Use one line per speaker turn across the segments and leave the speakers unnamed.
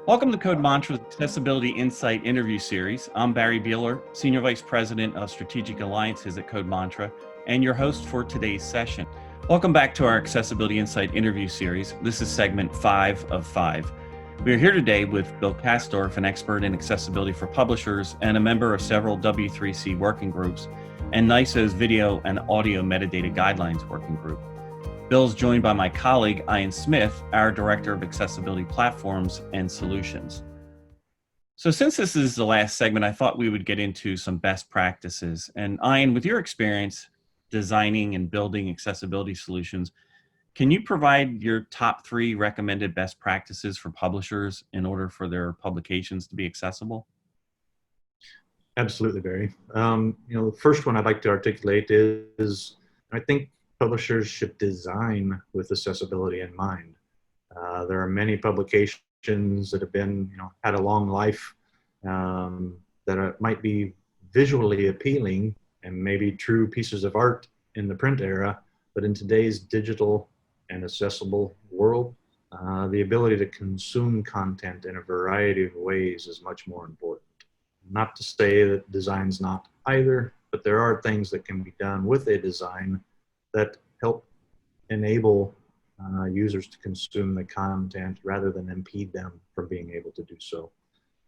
Welcome to Code Mantra's Accessibility Insight interview series. I'm Barry Bealer, Senior Vice President of Strategic Alliances at Code Mantra, and your host for today's session. Welcome back to our Accessibility Insight interview series. This is segment 5 of 5. We are here today with Bill Kasdorf, an expert in accessibility for publishers and a member of several W3C working groups, and NISO's Video and Audio Metadata Guidelines working group. Bill's joined by my colleague, Ian Smith, our Director of Accessibility Platforms and Solutions. So since this is the last segment, I thought we would get into some best practices. And Ian, with your experience designing and building accessibility solutions, can you provide your top 3 recommended best practices for publishers in order for their publications to be accessible?
Absolutely, Barry. The first one I'd like to articulate is I think publishers should design with accessibility in mind. There are many publications that have been, had a long life that might be visually appealing and maybe true pieces of art in the print era, but in today's digital and accessible world, the ability to consume content in a variety of ways is much more important. Not to say that design's not either, but there are things that can be done with a design that help enable users to consume the content rather than impede them from being able to do so.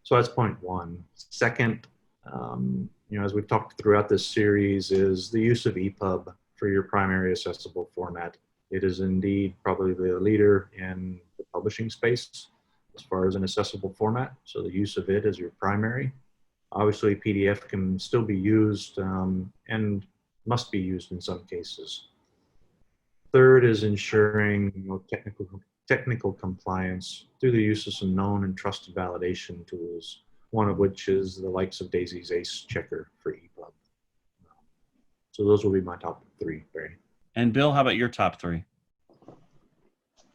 So that's point one. Second, as we've talked throughout this series, is the use of EPUB for your primary accessible format. It is indeed probably the leader in the publishing space as far as an accessible format. So the use of it as your primary. Obviously, PDF can still be used and must be used in some cases. Third is ensuring technical compliance through the use of some known and trusted validation tools, one of which is the likes of Daisy's ACE checker for EPUB. So those will be my top 3, Barry.
And Bill, how about your top 3?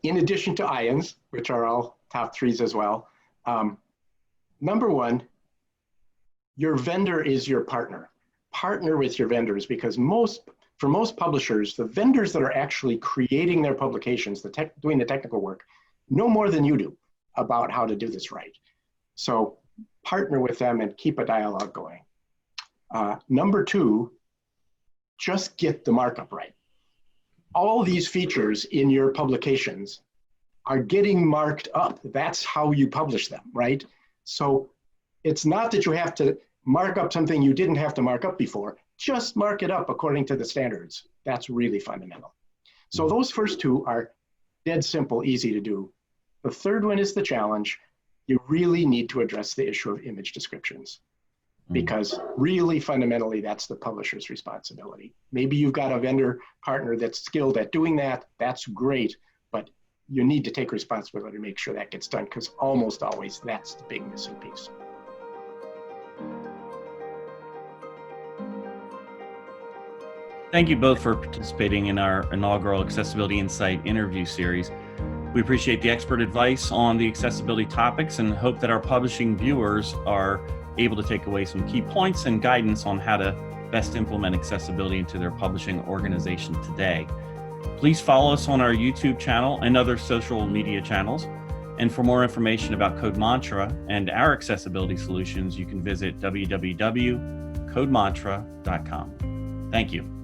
In addition to Ian's, which are all top 3s as well, number 1, your vendor is your partner. Partner with your vendors, because for most publishers, the vendors that are actually creating their publications, doing the technical work, know more than you do about how to do this right. So partner with them and keep a dialogue going. Number 2, just get the markup right. All these features in your publications are getting marked up. That's how you publish them, right? So it's not that you have to mark up something you didn't have to mark up before. Just mark it up according to the standards. That's really fundamental. So those first 2 are dead simple, easy to do. The third one is the challenge. You really need to address the issue of image descriptions, because really fundamentally that's the publisher's responsibility. Maybe you've got a vendor partner that's skilled at doing that. That's great, but you need to take responsibility to make sure that gets done, because almost always that's the big missing piece.
Thank you both for participating in our inaugural Accessibility Insight interview series. We appreciate the expert advice on the accessibility topics and hope that our publishing viewers are able to take away some key points and guidance on how to best implement accessibility into their publishing organization today. Please follow us on our YouTube channel and other social media channels. And for more information about Code Mantra and our accessibility solutions, you can visit www.codemantra.com. Thank you.